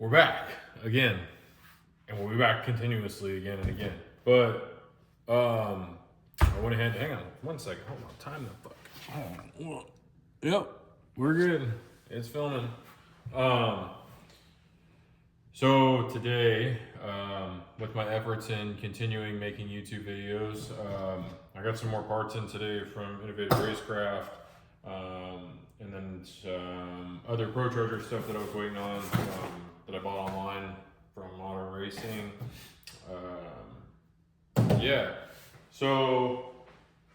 we're back again, and we'll be back continuously again and again. But I went ahead. Hang on 1 second. Hold on. Time the fuck. Yep, we're good. It's filming. So today, with my efforts in continuing making YouTube videos, I got some more parts in today from Racecraft, and then some other Pro Charger stuff that I was waiting on, that I bought online from Modern Racing. Yeah, so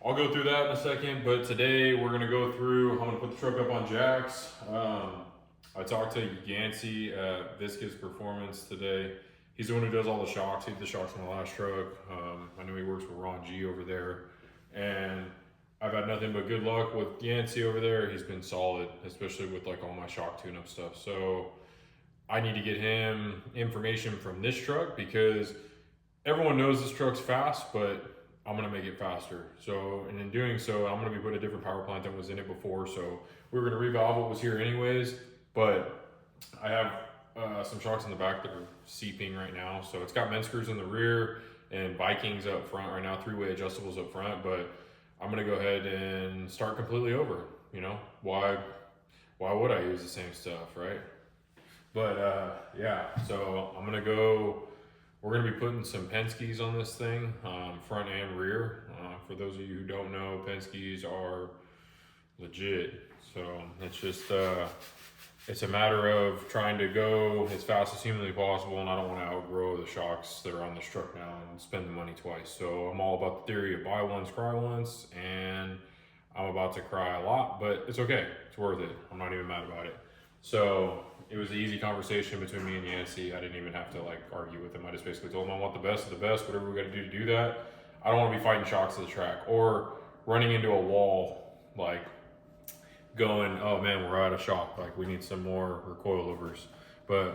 I'll go through that in a second, but today we're gonna go through, I'm gonna put the truck up on jacks. I talked to Yancey at Viscous Performance today. He's the one who does all the shocks. He did the shocks on the last truck. I know he works with Ron G over there. And I've had nothing but good luck with Yancey over there. He's been solid, especially with like all my shock tune-up stuff. So I need to get him information from this truck because everyone knows this truck's fast, but I'm gonna make it faster. So, and in doing so, I'm gonna be putting a different power plant that was in it before. So we were gonna revalve what was here anyways. But I have some shocks in the back that are seeping right now. So it's got men screws in the rear and Vikings up front right now, 3-way adjustables up front. But I'm gonna go ahead and start completely over. You know, why would I use the same stuff, right? But yeah, so I'm gonna go. We're gonna be putting some Penske's on this thing, front and rear. For those of you who don't know, Penske's are legit. So it's just it's a matter of trying to go as fast as humanly possible, and I don't want to outgrow the shocks that are on this truck now and spend the money twice. So I'm all about the theory of buy once, cry once, and I'm about to cry a lot, but it's okay. It's worth it. I'm not even mad about it. So it was an easy conversation between me and Yancey. I didn't even have to like argue with him. I just basically told him I want the best of the best, whatever we got to do that. I don't want to be fighting shocks at the track or running into a wall like going, oh man, we're out of shock, like we need some more or coilovers,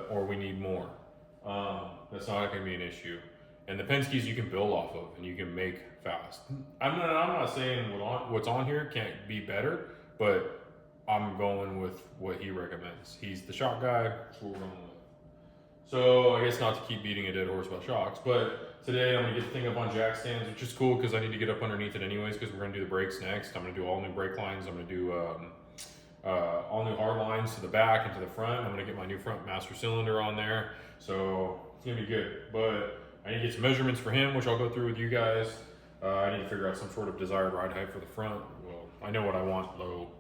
or we need more. That's not gonna be an issue. And the Penske's you can build off of and you can make fast. I'm not saying what's on here can't be better, but I'm going with what he recommends. He's the shock guy, that's what we're going with. So I guess not to keep beating a dead horse about shocks, but today I'm gonna get the thing up on jack stands, which is cool because I need to get up underneath it anyways because we're gonna do the brakes next. I'm gonna do all new brake lines. I'm gonna do all new hard lines to the back and to the front. I'm gonna get my new front master cylinder on there. So it's gonna be good, but I need to get some measurements for him, which I'll go through with you guys. I need to figure out some sort of desired ride height for the front. Well, I know what I want low.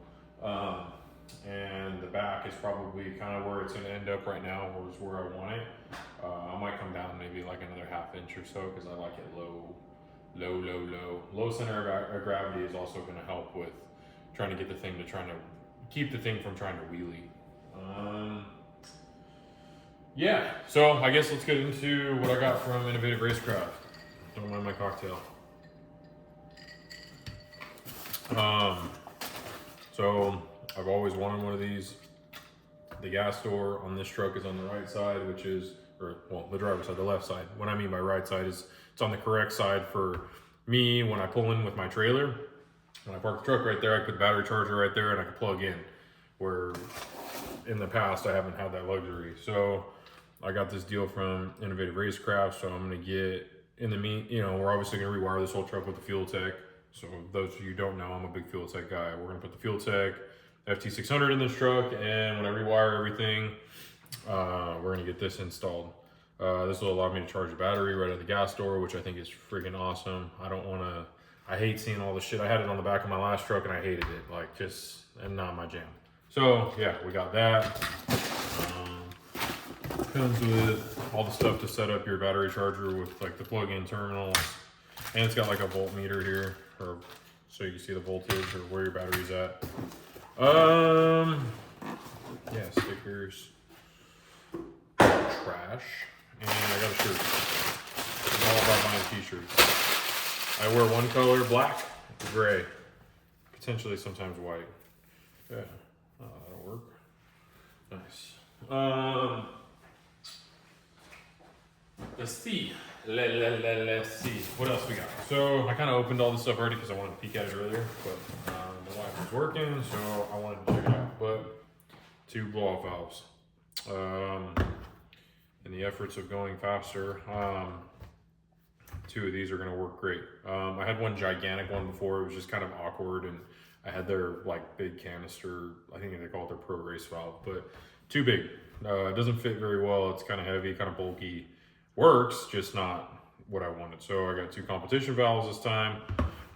And the back is probably kind of where it's going to end up right now, or is where I want it. I might come down maybe like another ½ inch or so because I like it low. Low center of gravity is also going to help with trying to get the thing to keep the thing from trying to wheelie. Yeah, so I guess let's get into what I got from Innovative Racecraft. Don't mind my cocktail. So I've always wanted one of these. The gas door on this truck is on the right side, the driver's side, the left side. What I mean by right side is it's on the correct side for me when I pull in with my trailer. When I park the truck right there, I put the battery charger right there and I can plug in. Where in the past I haven't had that luxury. So I got this deal from Innovative Racecraft, so I'm gonna get we're obviously gonna rewire this whole truck with the Fuel Tech. So those of you who don't know, I'm a big Fuel Tech guy. We're gonna put the Fuel Tech FT600 in this truck, and when I rewire everything, we're gonna get this installed. This will allow me to charge the battery right at the gas door, which I think is freaking awesome. I hate seeing all the shit. I had it on the back of my last truck and I hated it, and not my jam. So yeah, we got that. Comes with all the stuff to set up your battery charger with like the plug-in terminals, and it's got like a voltmeter here, so you can see the voltage or where your battery's at. Yeah, stickers, trash, and I got a shirt. I'm all about buying t-shirts. I wear one color, black, gray, potentially sometimes white. Yeah, that'll work. Nice. Let's see. Let's see. What else we got? So I kind of opened all this stuff already because I wanted to peek at it earlier, but the light was working, so I wanted to check it out. But 2 blow-off valves. in the efforts of going faster, 2 of these are gonna work great. I had one gigantic one before, it was just kind of awkward, and I had their like big canister, I think they call it their pro race valve, but too big. It doesn't fit very well, it's kind of heavy, kind of bulky. Works, just not what I wanted. So I got 2 competition valves this time.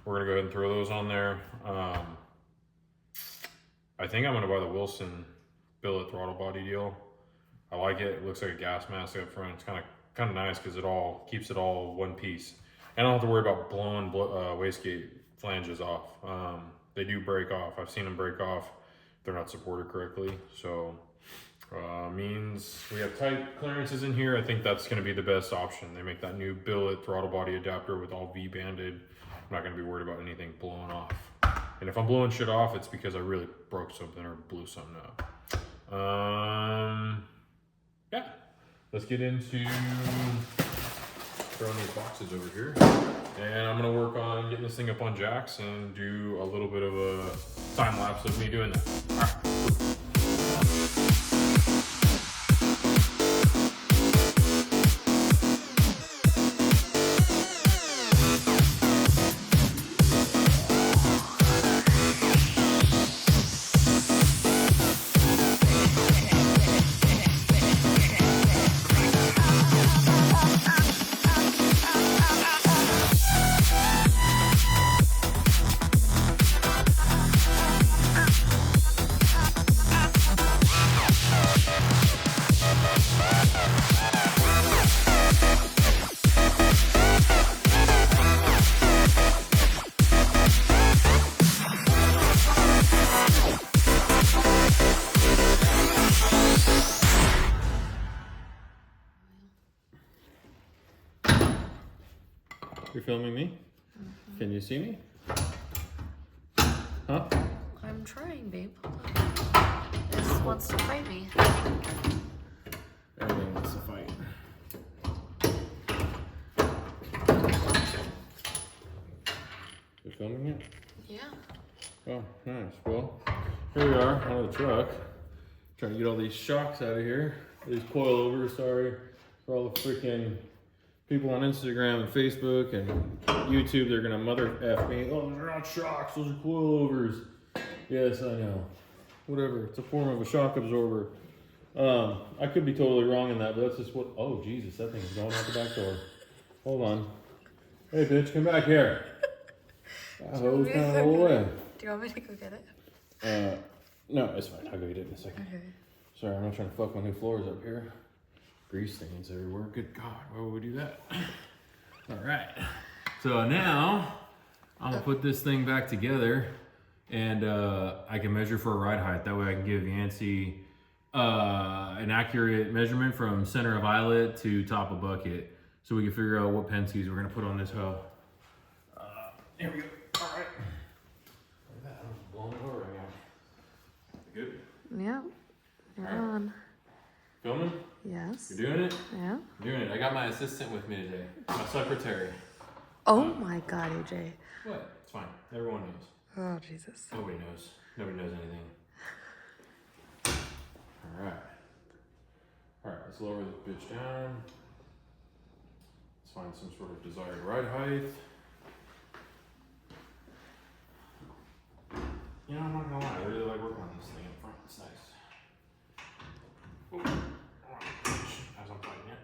We're gonna go ahead and throw those on there. I think I'm gonna buy the Wilson billet throttle body deal. I like it. It looks like a gas mask up front. It's kind of nice because it all keeps it all one piece. And I don't have to worry about blowing wastegate flanges off. They do break off. I've seen them break off if they're not supported correctly. So means we have tight clearances in here. I think that's going to be the best option. They make that new billet throttle body adapter with all V-banded. I'm not going to be worried about anything blowing off. And if I'm blowing shit off, it's because I really broke something or blew something up. Yeah, let's get into throwing these boxes over here. And I'm gonna work on getting this thing up on jacks and do a little bit of a time lapse of me doing that. All right. You're filming me? Mm-hmm. Can you see me? Huh? I'm trying, babe. This wants to fight me. Everything wants to fight. You're filming it? Yeah. Oh, nice. Well, here we are on the truck. Trying to get all these shocks out of here. These coilovers, sorry. For all the freaking people on Instagram and Facebook and YouTube, they're gonna mother F me. Oh, those are not shocks, those are coilovers. Yes, I know. Whatever, it's a form of a shock absorber. I could be totally wrong in that, but that's just what, oh Jesus, that thing's going out the back door. Hold on. Hey bitch, come back here. That hose kind of roll away. Do you want me to go get it? No, it's fine, I'll go get it in a second. Okay. Sorry, I'm not trying to fuck my new floors up here. Grease stains everywhere. Good God, why would we do that? All right. So now I'm gonna put this thing back together, and I can measure for a ride height. That way I can give Yancey an accurate measurement from center of eyelet to top of bucket, so we can figure out what Penske's we're gonna put on this hoe. Here we go. All right. Look at that. I'm just blowing it over right now. Good. Yeah. You're on. Filming? Yes. You're doing it? Yeah. I'm doing it. I got my assistant with me today. My secretary. Oh my God, AJ. What? It's fine. Everyone knows. Oh Jesus. Nobody knows. Nobody knows anything. Alright. Alright, let's lower this bitch down. Let's find some sort of desired ride height. You know, I'm not gonna lie, I really like working on this thing up front. It's nice. Ooh. Alright, bitch, as I'm fighting it.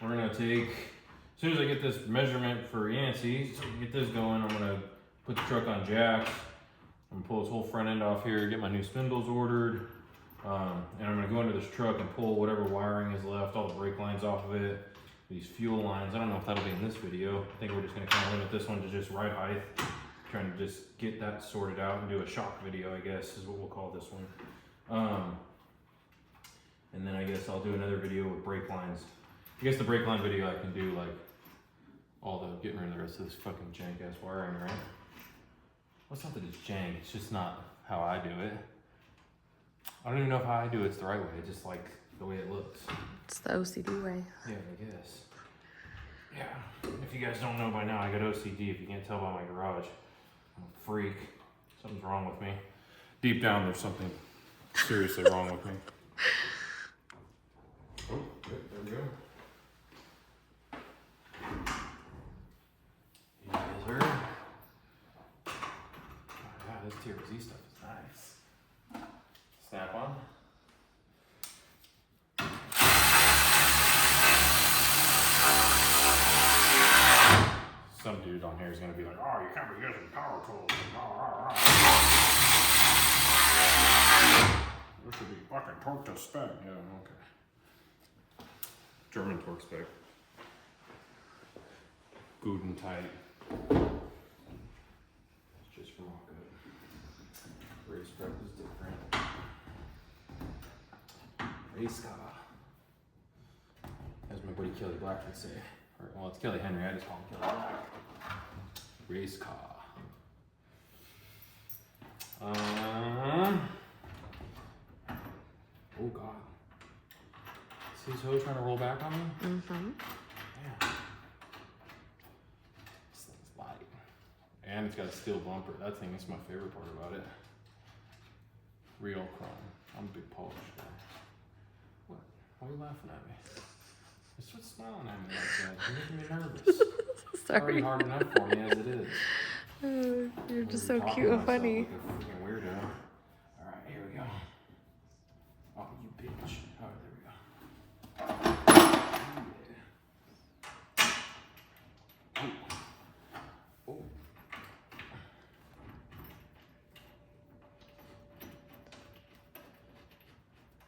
We're gonna take, as soon as I get this measurement for Yancey, so we can get this going, I'm gonna put the truck on jacks. I'm gonna pull this whole front end off here, get my new spindles ordered, and I'm gonna go into this truck and pull whatever wiring is left, all the brake lines off of it, these fuel lines. I don't know if that'll be in this video. I think we're just gonna kind of limit this one to just ride height, trying to just get that sorted out and do a shock video, I guess, is what we'll call this one. And then I guess I'll do another video with brake lines. I guess the brake line video I can do like all the getting rid of the rest of this fucking jank ass wiring, right? Well, it's not that it's jank, it's just not how I do it. I don't even know if how I do it's the right way, it's just like the way it looks. It's the OCD way. Yeah, I guess. Yeah, if you guys don't know by now, I got OCD. If you can't tell by my garage, I'm a freak. Something's wrong with me. Deep down, there's something seriously wrong with me. Oh, there we go. Easer. Oh, yeah, this TRZ stuff is nice. Snap on. Some dude on here is gonna be like, oh, you can't be using power tools. This should be fucking torque to spec. Yeah, okay. German torque spec. Good and tight. It's just from all good. Racecraft is different. Race car. As my buddy Kelly Black would say. Or, well, it's Kelly Henry, I just call him Kelly Black. Race car. Oh god. See his hoe trying to roll back on me? Mm-hmm. Yeah. This thing's light. And it's got a steel bumper. That thing is my favorite part about it. Real chrome. I'm a big polish guy. What? Why are you laughing at me? Just quit smiling at me like that. You're making me nervous. Sorry. Already hard enough for me as it is. You're just so Talking cute to and myself funny. like a freaking weirdo. Alright, here we go. Oh, you bitch. Alright, there we go. Yeah. Oh. Oh.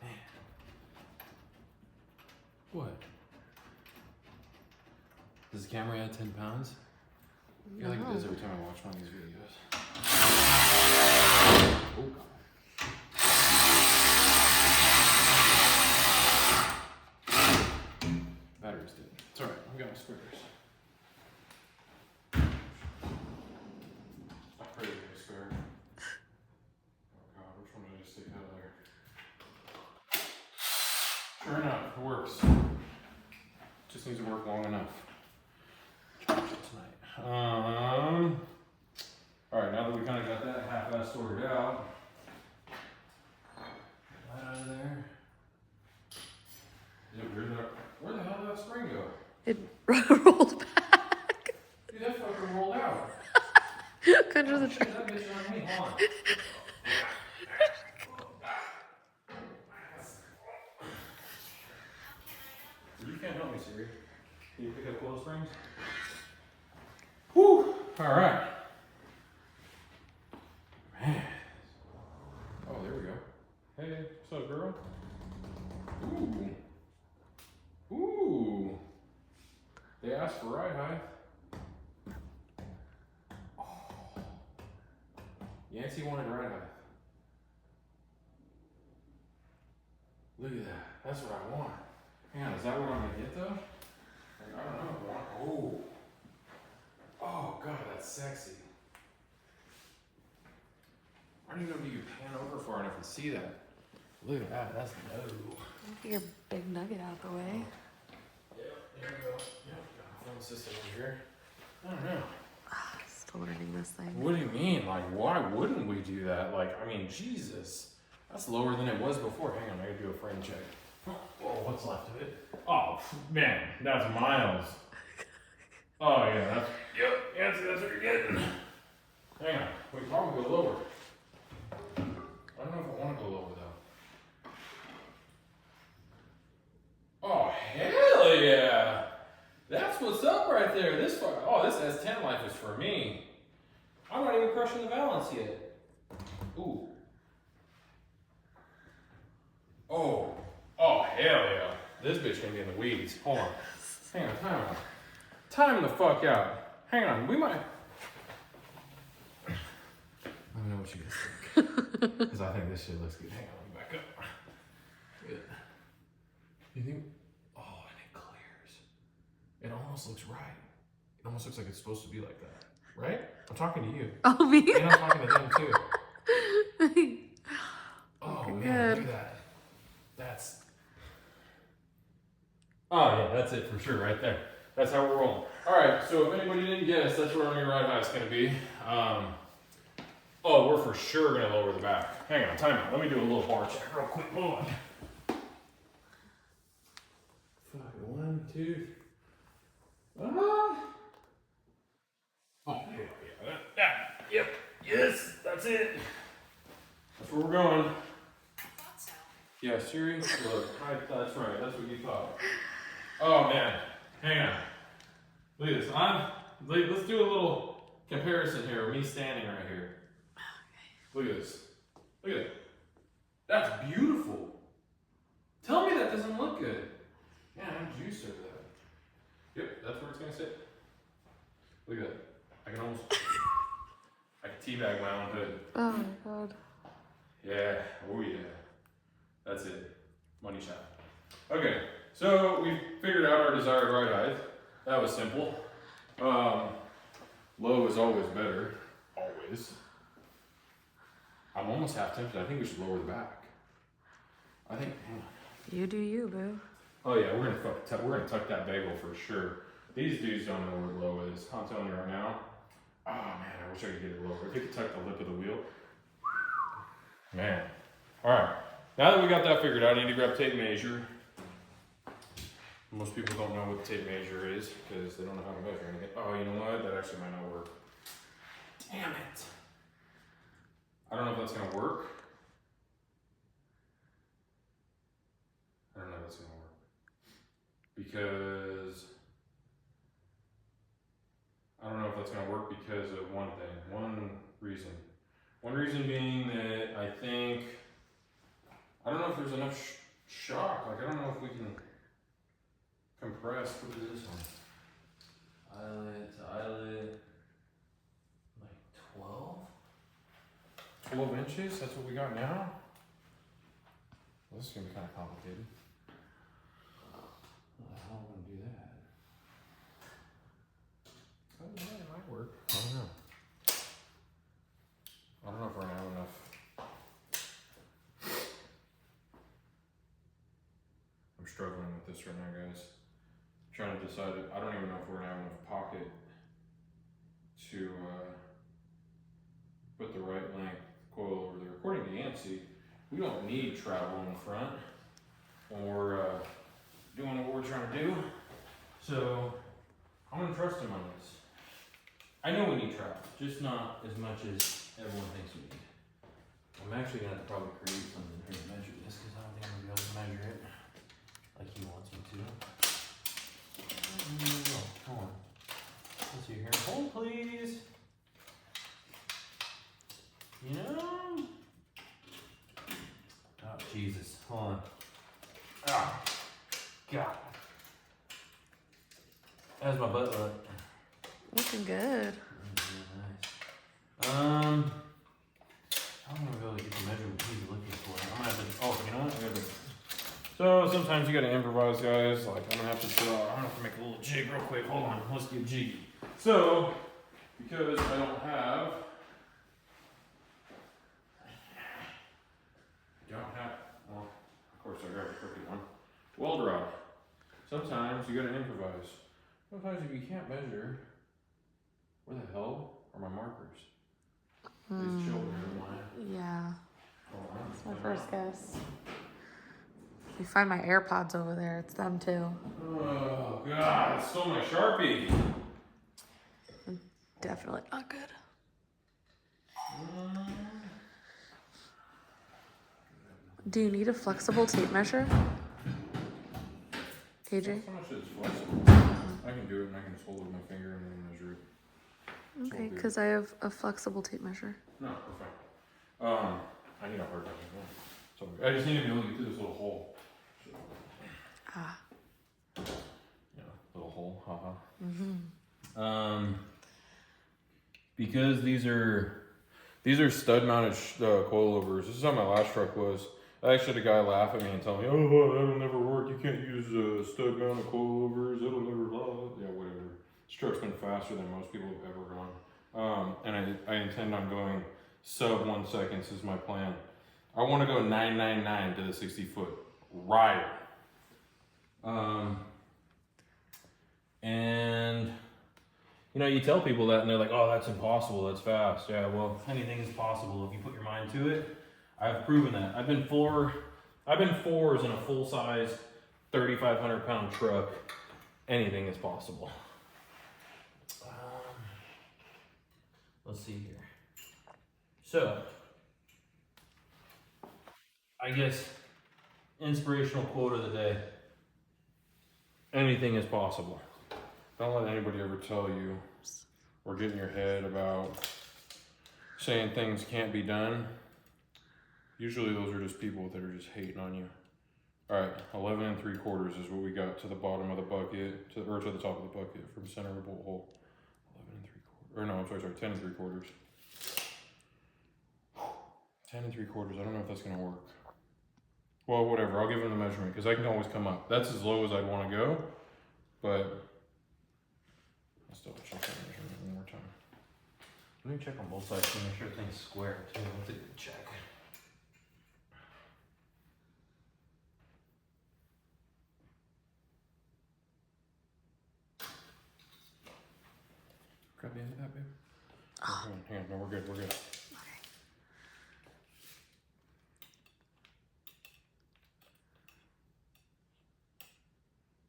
Man. What? Does the camera add 10 pounds? I feel like it does every time I watch one of these videos. Oh god. Battery's dead. It's alright, I've got my spares. I pray to get a spare. Oh god, which one did I just stick out of there? Sure enough, it works. Just needs to work long enough. Tonight. Alright, now that we kind of got that half-ass sorted out, right out of there. Is it weird that, where the hell did that spring go? It rolled back. Dude, that fucking rolled out. Under the Shit, that bitch on me, hold on. You can't help me, Siri. Can you pick up coil springs? Whew! Alright. Man. Oh, there we go. Hey, what's up, girl? Ooh. Ooh. They asked for ride height. Oh. Yancy wanted ride height. Look at that. That's what I want. Hang on, is that what I'm gonna get though? I don't know. Oh. Oh god, that's sexy. I don't even know if you can pan over far enough and see that. Look at that, that's no. Get your big nugget out the way. Yep, there we go. Yep, got a phone system over here. I don't know. Still learning this thing. What do you mean? Like, why wouldn't we do that? Like, I mean, Jesus. That's lower than it was before. Hang on, I gotta do a frame check. Oh, what's left of it? Oh, man, that's miles. Oh, yeah, that's, yep, Yancy, that's what you're getting. Hang on, we can probably go lower. I don't know if I want to go lower, though. Oh, hell yeah! That's what's up right there. This S10 life is for me. I'm not even crushing the balance yet. Ooh. Oh, hell yeah. This bitch gonna be in the weeds. Hold on. Hang on, time out. Time the fuck out. Hang on, we might. I don't know what you guys think. Because I think this shit looks good. Hang on, let me back up. Good. You think? Oh, and it clears. It almost looks right. It almost looks like it's supposed to be like that. Right? I'm talking to you. Oh, me? And I'm talking to them too. Oh, man, look at that. That's. Oh, yeah, that's it for sure right there. That's how we're rolling. All right, so if anybody didn't guess, that's where our new ride height's gonna be. Oh, we're for sure gonna lower the back. Hang on, time out. Let me do a little bar check real quick. Hold on. 1, 2. Oh, yeah. Yep. Yes, that's it. That's where we're going. Yeah, Siri. Look, that's right. That's what you thought. Oh man, hang on. Look at this. Let's do a little comparison here. Me standing right here. Look at this. Look at it. That's beautiful. Tell me that doesn't look good. Man, how did you serve that? Yep, that's where it's gonna sit. Look at that. I can teabag my own hood. Oh my god. Yeah. Oh yeah. That's it. Money shot. Okay. So we figured out our desired ride height. That was simple. Low is always better. Always. I'm almost half tempted. I think we should lower the back. I think. Hang on. You do you, boo. Oh yeah, we're gonna tuck that bagel for sure. These dudes don't know where low is. I'm telling you right now. Oh man, I wish I could get it lower. If we could tuck the lip of the wheel. Man. All right. Now that we got that figured out, I need to grab tape measure. Most people don't know what the tape measure is because they don't know how to measure anything. Oh, you know what? That actually might not work. Damn it. I don't know if that's gonna work. I don't know if that's gonna work. Because I don't know if that's gonna work because of one thing. One reason. One reason being that I think, I don't know if there's enough shock. Like, I don't know if we can compress. What is this one? Eyelet to eyelet. Like 12? 12 inches? That's what we got now? Well, this is gonna be kind of complicated. How the hell am I gonna do that? Oh, yeah, it might work. I don't know. I don't know if we're gonna have enough. I'm struggling with this right now, guys. I'm trying to decide. I don't even know if we're gonna have enough pocket to put the right length coil over there. According to Yancey, we don't need travel in the front when we're doing what we're trying to do. So I'm gonna trust him on this. I know we need travel, just not as much as everyone thinks we need. I'm actually gonna have to probably create something here to measure this because I don't think I'm gonna be able to measure it like he wants me to. Come on. Let's see here. Hold, please. You know? Oh, Jesus. Hold on. Ah. God. How's my butt look? Looking good. Nice. I'm gonna be able to get the measurement he's looking for. I'm gonna have to. Oh, you know what? I gotta. So sometimes you gotta improvise, guys. Like I'm gonna have to draw. I'm gonna have to make a little jig real quick. Hold on. Let's get jiggy. So because I don't have. Well, of course I grabbed a crooked one. Weld rod. Sometimes you gotta improvise. Sometimes if you can't measure, where the hell are my markers? These children are mine. Yeah. Oh, That's my first guess. You find my AirPods over there. It's them too. Oh God! I stole my Sharpie. Definitely not good. Do you need a flexible tape measure? AJ? How much is flexible? I can do it and I can just hold it with my finger and then measure it. Okay, because I have a flexible tape measure. No, we're fine. I need a hard time. So I just need to be able to get through this little hole. So, Ah. yeah, little hole. Haha. Because these are stud mounted coilovers. This is how my last truck was. I actually had a guy laugh at me and tell me, "Oh, that'll never work. You can't use stud mounted coilovers. It'll never blah." Yeah, whatever. This truck's been faster than most people have ever gone. And I intend on going sub 1 seconds is my plan. I want to go 999 to the 60-foot rider. And you know, you tell people that and they're like, oh, that's impossible, that's fast. Yeah, well, anything is possible if you put your mind to it. I've proven that. I've been fours in a full-size 3,500 pound truck. Anything is possible. Let's see here. So, I guess inspirational quote of the day. Anything is possible. Don't let anybody ever tell you or get in your head about saying things can't be done. Usually those are just people that are just hating on you. All right, 11 3/4 is what we got to the bottom of the bucket, to the top of the bucket from center of the bolt hole. 11 3/4, or no, I'm sorry, 10 3/4. 10 3/4, I don't know if that's gonna work. Well, whatever, I'll give him the measurement, because I can always come up. That's as low as I'd wanna go, but I'll still check that measurement one more time. Let me check on both sides to make sure things square too. That's a good check. Grab the end of that, babe. Hang on, no, we're good, we're good.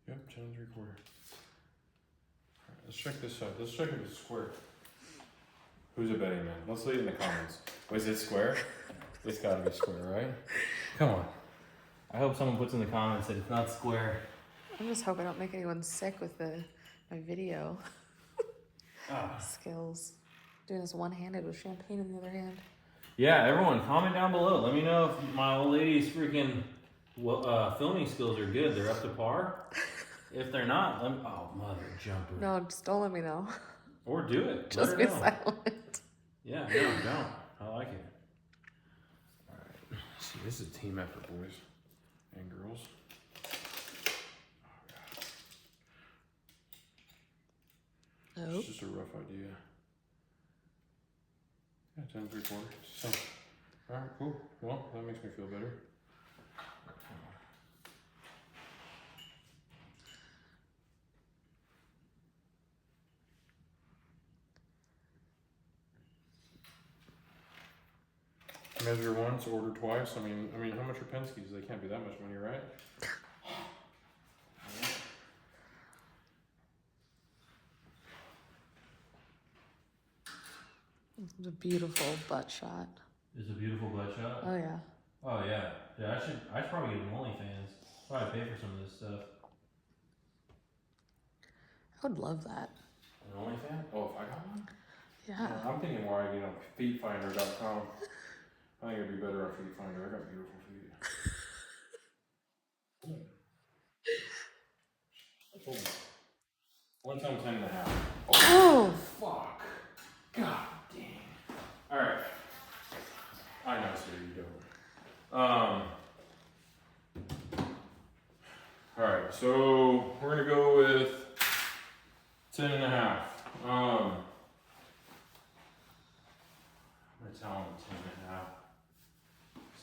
Yep, 10 3/4. Alright, let's check this side. Let's check if it's square. Who's a betting man? Let's leave it in the comments. Was it square? It's gotta be square, right? Come on. I hope someone puts in the comments that it's not square. I'm just hoping I don't make anyone sick with my video skills. Doing this one-handed with champagne in the other hand. Yeah, everyone, comment down below. Let me know if my old lady's freaking filming skills are good. They're up to par. If they're not, oh, mother jumper. No, just don't let me know. Or do it. Just Let be her know. silent. Yeah, no, don't. I like it. All right. See, this is a team effort, boys and girls. Oh. It's just a rough idea. Yeah, 10 3/4. So, all right, cool. Well, that makes me feel better. Measure once, order twice. I mean, how much are Penske's? They can't be that much money, right? It's a beautiful butt shot. It's a beautiful butt shot. Oh yeah. Oh yeah. Yeah, I should probably get an OnlyFans. Probably pay for some of this stuff. I would love that. An OnlyFans? Oh, if I got one? Yeah. I'm thinking more, feetfinder.com. I think it'd be better on Feetfinder. I got beautiful feet. 1 time 10.5. Oh! Fuck. God dang. Alright. I know, so you don't. Alright, so we're gonna go with 10.5. I'm gonna tell him 10.5.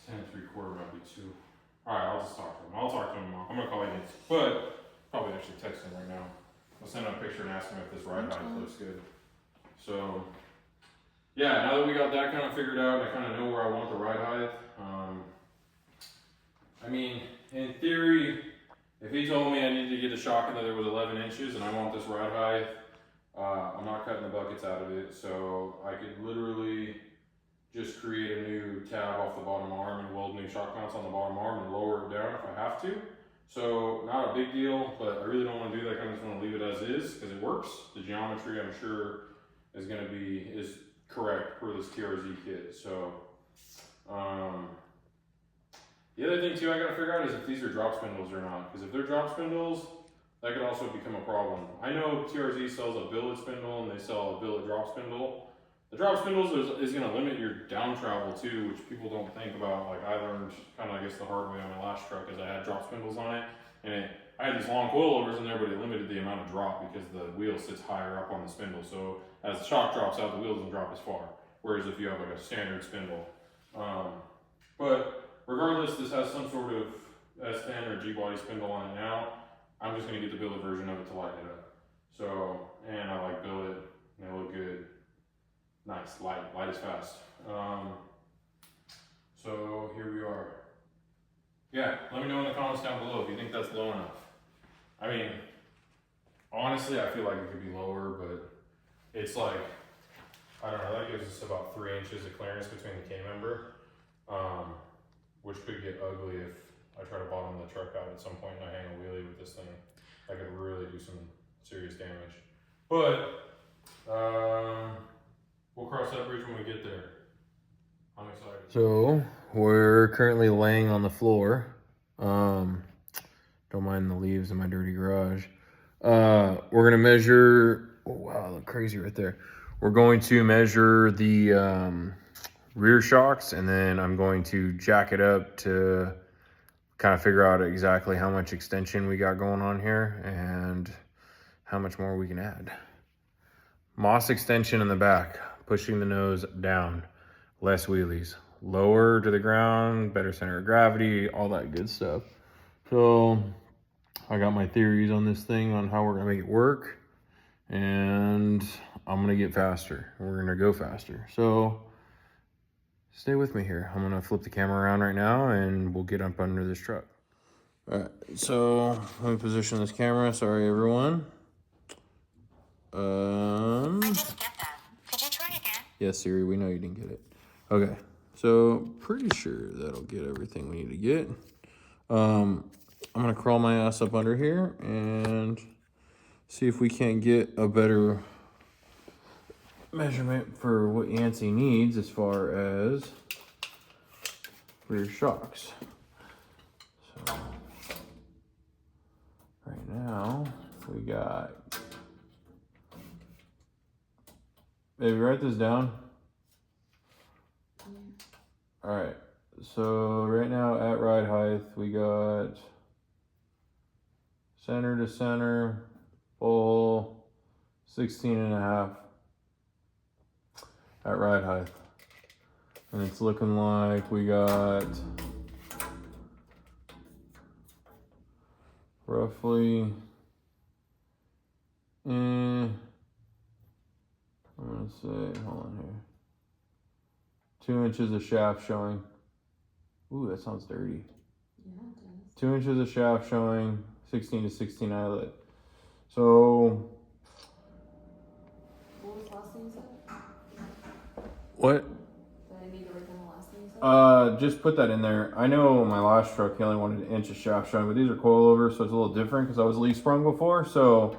10 3/4 might be 2. Alright, I'll just talk to him. I'll talk to him tomorrow. I'm gonna call him, but probably actually text him right now. I'll send him a picture and ask him if this ride height looks good. So, yeah, now that we got that kind of figured out, I kind of know where I want the ride height. I mean, in theory, if he told me I needed to get a shotgun that there was 11 inches and I want this ride height, I'm not cutting the buckets out of it. So I could literally just create a new tab off the bottom arm and weld new shock mounts on the bottom arm and lower it down if I have to. So not a big deal, but I really don't want to do that. I kind of just want to leave it as is because it works. The geometry, I'm sure, is correct per this TRZ kit. So the other thing too I got to figure out is if these are drop spindles or not. Because if they're drop spindles, that could also become a problem. I know TRZ sells a billet spindle and they sell a billet drop spindle. The drop spindles is going to limit your down travel too, which people don't think about. Like I learned kind of, I guess, the hard way on my last truck as I had drop spindles on it. And I had these long coilovers in there, but it limited the amount of drop because the wheel sits higher up on the spindle. So as the shock drops out, the wheel doesn't drop as far. Whereas if you have like a standard spindle. But regardless, this has some sort of S10 or G-body spindle on it now. I'm just going to get the billet version of it to lighten it up. So, and I like billet. and they look good. Nice, light is fast. So here we are. Yeah, let me know in the comments down below if you think that's low enough. I mean, honestly, I feel like it could be lower, but it's like, I don't know, that gives us about 3 inches of clearance between the K-member, which could get ugly if I try to bottom the truck out at some point and I hang a wheelie with this thing. I could really do some serious damage. But, we'll cross that bridge when we get there. I'm excited. So, we're currently laying on the floor. Don't mind the leaves in my dirty garage. We're gonna measure, oh wow, look crazy right there. We're going to measure the rear shocks, and then I'm going to jack it up to kind of figure out exactly how much extension we got going on here and how much more we can add. Moss extension in the back, pushing the nose down, less wheelies, lower to the ground, better center of gravity, all that good stuff. So I got my theories on this thing on how we're gonna make it work, and I'm gonna get faster. We're gonna go faster. So stay with me here. I'm gonna flip the camera around right now and we'll get up under this truck. All right, so let me position this camera. Sorry, everyone. I didn't get that. Could you try again? Yes, Siri, we know you didn't get it. Okay, so pretty sure that'll get everything we need to get. I'm gonna crawl my ass up under here and see if we can't get a better measurement for what Yancey needs as far as rear shocks. So right now we got, baby, write this down. All right, so right now at ride height we got center to center full 16.5 at ride height, and it's looking like we got roughly I'm gonna say, hold on here, 2 inches of shaft showing. Ooh, that sounds dirty. Yeah, it does. 2 inches of shaft showing, 16 to 16 eyelet. So What was the last thing you said? what? Did I need to write down the last thing you said? Just put that in there. I know my last truck he only wanted 1 inch of shaft showing, but these are coilovers, so it's a little different because I was leaf sprung before. So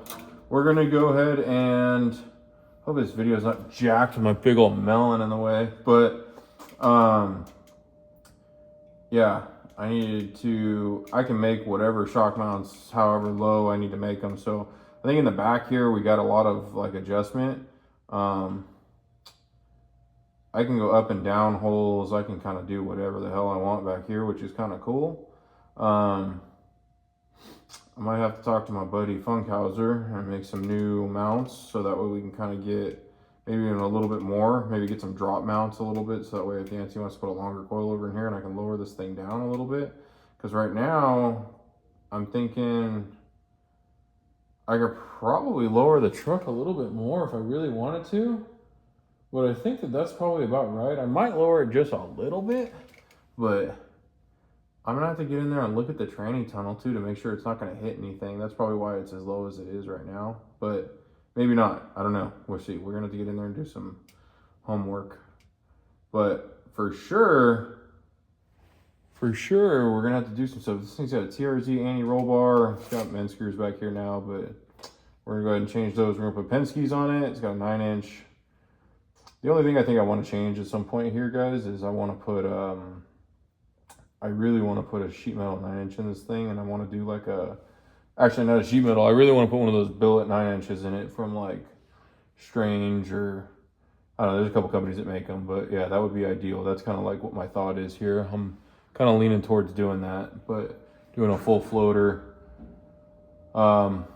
we're gonna go ahead and hope this video is not jacked with my big old melon in the way, but yeah, I can make whatever shock mounts however low I need to make them. So I think in the back here we got a lot of like adjustment. I can go up and down holes. I can kind of do whatever the hell I want back here, which is kind of cool. I might have to talk to my buddy Funkhauser and make some new mounts, so that way we can kind of get maybe even a little bit more, maybe get some drop mounts a little bit, so that way if Nancy wants to put a longer coilover in here and I can lower this thing down a little bit. Because right now I'm thinking I could probably lower the truck a little bit more if I really wanted to, but I think that that's probably about right. I might lower it just a little bit, but I'm gonna have to get in there and look at the tranny tunnel too to make sure it's not gonna hit anything. That's probably why it's as low as it is right now, but maybe not. I don't know. We'll see. We're gonna have to get in there and do some homework. But for sure, we're gonna have to do some stuff. This thing's got a TRZ anti-roll bar. It's got men screws back here now, but we're gonna go ahead and change those. We're gonna put Penske's on it. It's got a 9-inch. The only thing I think I want to change at some point here, guys, is I want to put I really want to put a sheet metal 9-inch in this thing, and I want to do like actually not a sheet metal. I really want to put one of those billet 9 inches in it from like Strange, or I don't know. There's a couple companies that make them, but yeah, that would be ideal. That's kind of like what my thought is here. I'm kind of leaning towards doing that, but doing a full floater. But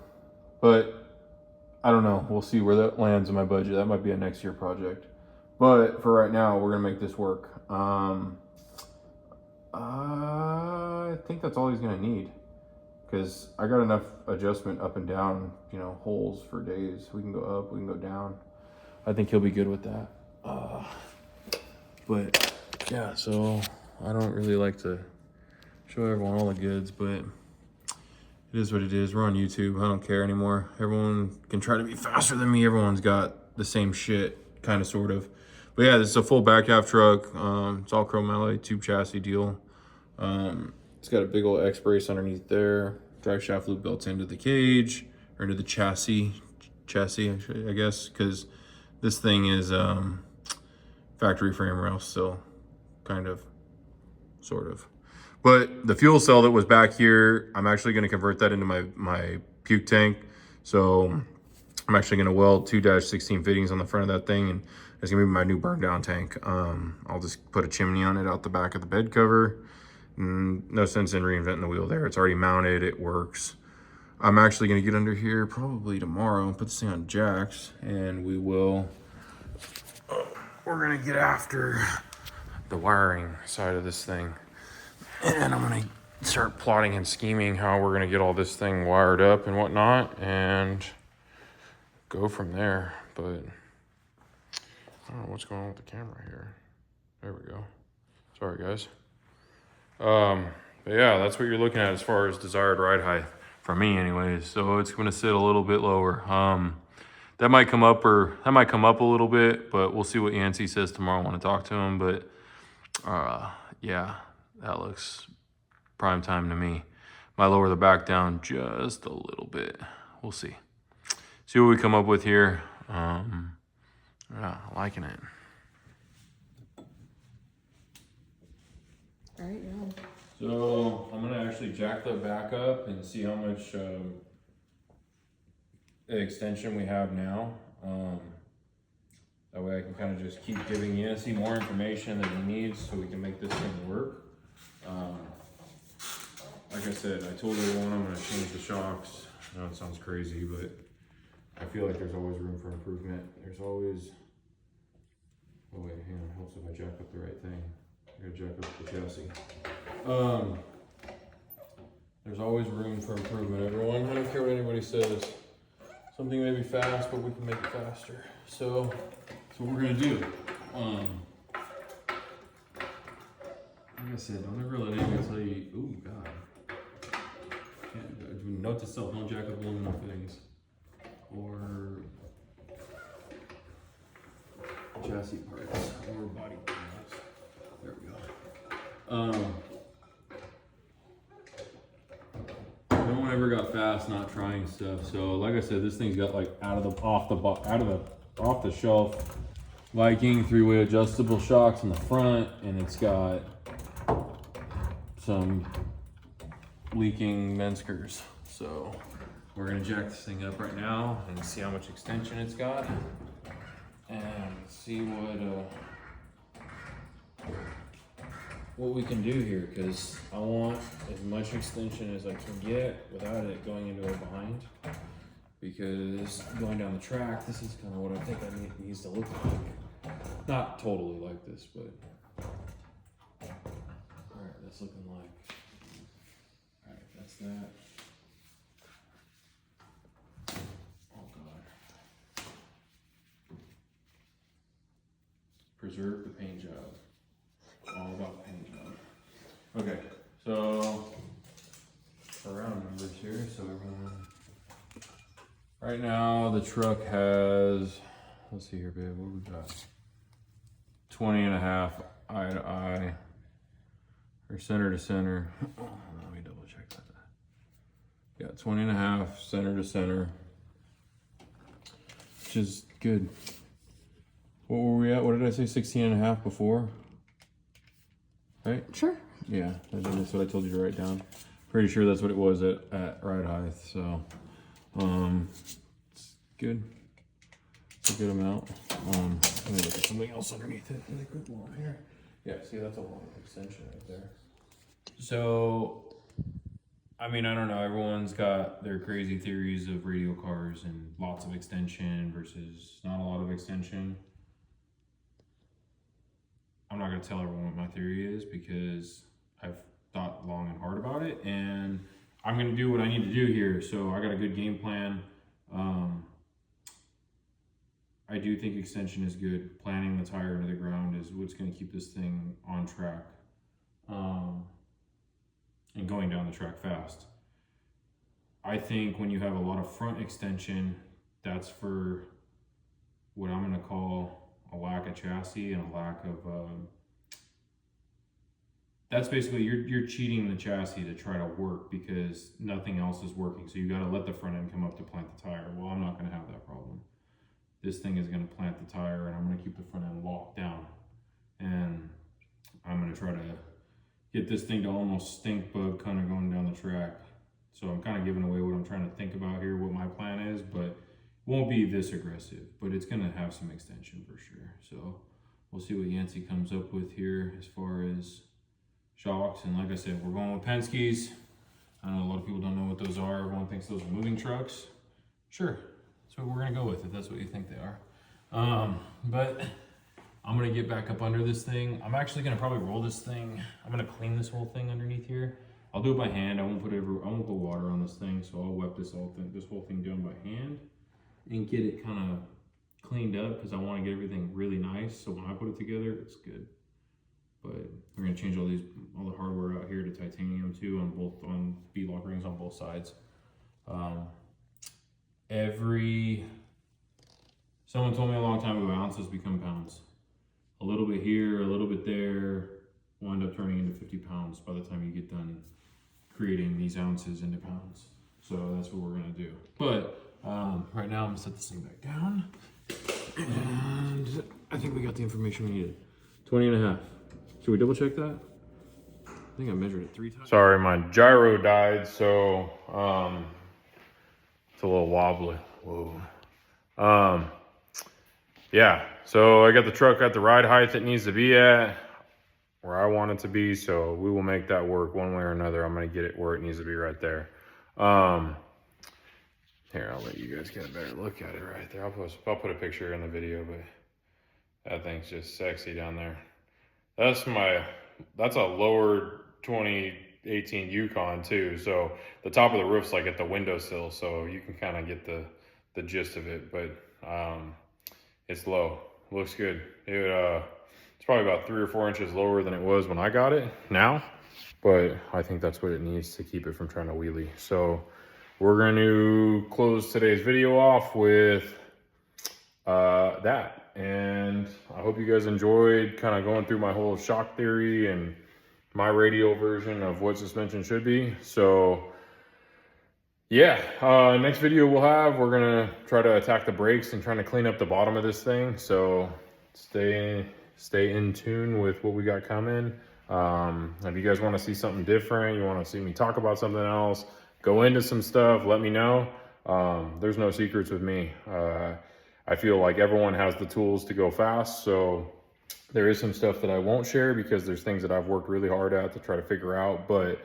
I don't know. We'll see where that lands in my budget. That might be a next year project. But for right now, we're gonna make this work. I think that's all he's gonna need, because I got enough adjustment up and down, you know, holes for days. We can go up, we can go down. I think he'll be good with that. But yeah, so I don't really like to show everyone all the goods, but it is what it is. We're on YouTube. I don't care anymore. Everyone can try to be faster than me. Everyone's got the same shit, kind of, sort of. But yeah, this is a full back half truck. It's all chrome alloy, tube chassis deal. It's got a big old X brace underneath there. Drive shaft loop built into the cage, or into the chassis, I guess, because this thing is factory frame rail still, kind of, sort of. But the fuel cell that was back here, I'm actually going to convert that into my puke tank. So I'm actually going to weld 2-16 fittings on the front of that thing, and it's going to be my new burn down tank. I'll just put a chimney on it out the back of the bed cover. No sense in reinventing the wheel there. It's already mounted, it works. I'm actually going to get under here probably tomorrow and put this thing on jacks, and we're going to get after the wiring side of this thing. And I'm going to start plotting and scheming how we're going to get all this thing wired up and whatnot, and go from there. But I don't know what's going on with the camera here. There we go. Sorry, guys. But yeah, that's what you're looking at as far as desired ride height for me anyways. So it's going to sit a little bit lower. That might come up a little bit, but we'll see what Yancey says tomorrow. I want to talk to him, but yeah, that looks prime time to me. Might lower the back down just a little bit. We'll see. See what we come up with here. Yeah, liking it. All right, yeah. So I'm gonna actually jack the back up and see how much extension we have now. That way I can kind of just keep giving Yancey more information that he needs so we can make this thing work. Like I said, I told everyone I'm gonna change the shocks. I know it sounds crazy, but I feel like there's always room for improvement. There's always, oh wait, hang on, it helps if I jack up the right thing. I gotta jack up the chassis. There's always room for improvement, everyone. I don't care what anybody says. Something may be fast, but we can make it faster. So that's what we're gonna do. Like I said, don't ever let anybody tell you, ooh, God. Note to self, don't jack up aluminum fittings. Or chassis parts, or body parts. There we go. No one ever got fast not trying stuff. So like I said, this thing's got like off the shelf Viking 3-way adjustable shocks in the front, and it's got some leaking Menskers. So we're gonna jack this thing up right now and see how much extension it's got, and see what we can do here, because I want as much extension as I can get without it going into a bind, because going down the track, this is kind of what I think it needs to look like. Not totally like this, but all right, that's looking like, all right, that's that. Oh God. Preserve the paint job. All about the paint job. Okay, so around numbers here, so everyone. Right now the truck has, let's see here, babe, what we got? 20.5 eye to eye, or center to center. Oh, let me double check that. Yeah, 20.5 center to center, which is good. What were we at? What did I say? 16.5 before? Right? Sure. Yeah, that's what I told you to write down. Pretty sure that's what it was at ride height. So, it's good. It's a good amount. Let me look at something else underneath it really quick while I'm here. Yeah, see, that's a long extension right there. So, I mean, I don't know. Everyone's got their crazy theories of radial cars and lots of extension versus not a lot of extension. I'm not going to tell everyone what my theory is, because I've thought long and hard about it, and I'm going to do what I need to do here. So I got a good game plan. I do think extension is good. Planting the tire into the ground is what's going to keep this thing on track, and going down the track fast. I think when you have a lot of front extension, that's for what I'm going to call a lack of chassis and a lack of, that's basically, you're cheating the chassis to try to work because nothing else is working. So you got to let the front end come up to plant the tire. Well, I'm not going to have that problem. This thing is going to plant the tire and I'm going to keep the front end locked down. And I'm going to try to get this thing to almost stink bug kind of going down the track. So I'm kind of giving away what I'm trying to think about here, what my plan is, but it won't be this aggressive, but it's going to have some extension for sure. So we'll see what Yancey comes up with here as far as shocks. And like I said, we're going with Penske's. I know a lot of people don't know what those are. Everyone thinks those are moving trucks. Sure, that's what we're gonna go with if that's what you think they are. But I'm gonna get back up under this thing. I'm actually gonna probably roll this thing. I'm gonna clean this whole thing underneath here. I'll do it by hand. I won't put water on this thing, so I'll wet this whole thing down by hand and get it kind of cleaned up because I want to get everything really nice. So when I put it together, it's good. But we're gonna change all the hardware out here to titanium too on bead lock rings on both sides. Someone told me a long time ago, ounces become pounds. A little bit here, a little bit there, will end up turning into 50 pounds by the time you get done creating these ounces into pounds. So that's what we're gonna do. But right now I'm gonna set this thing back down. And I think we got the information we needed. 20 and a half. Should we double check that? I think I measured it 3 times. Sorry, my gyro died, so it's a little wobbly. Whoa. Yeah, so I got the truck at the ride height it needs to be at, where I want it to be, so we will make that work one way or another. I'm gonna get it where it needs to be right there. Here, I'll let you guys get a better look at it right there. I'll put a picture in the video, but that thing's just sexy down there. That's a lower 2018 Yukon too. So the top of the roof's like at the windowsill, so you can kind of get the gist of it, but it's low. Looks good. It's probably about 3 or 4 inches lower than it was when I got it now, but I think that's what it needs to keep it from trying to wheelie. So we're going to close today's video off with that. And I hope you guys enjoyed kind of going through my whole shock theory and my radial version of what suspension should be. So yeah, next video we're gonna try to attack the brakes and trying to clean up the bottom of this thing. So stay in tune with what we got coming. If you guys want to see something different, you want to see me talk about something else, go into some stuff, let me know. There's no secrets with me. I feel like everyone has the tools to go fast, so there is some stuff that I won't share because there's things that I've worked really hard at to try to figure out, but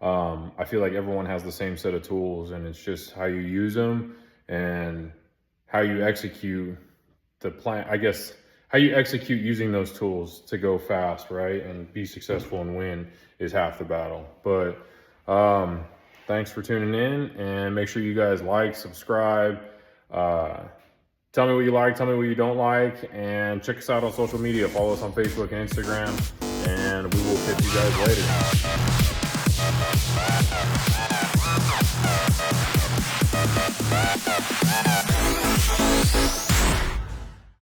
I feel like everyone has the same set of tools, and it's just how you use them and how you execute the plan. I guess how you execute using those tools to go fast, right, and be successful and win is half the battle. But thanks for tuning in, and make sure you guys like, subscribe, tell me what you like, tell me what you don't like, and check us out on social media. Follow us on Facebook and Instagram, and we will catch you guys later.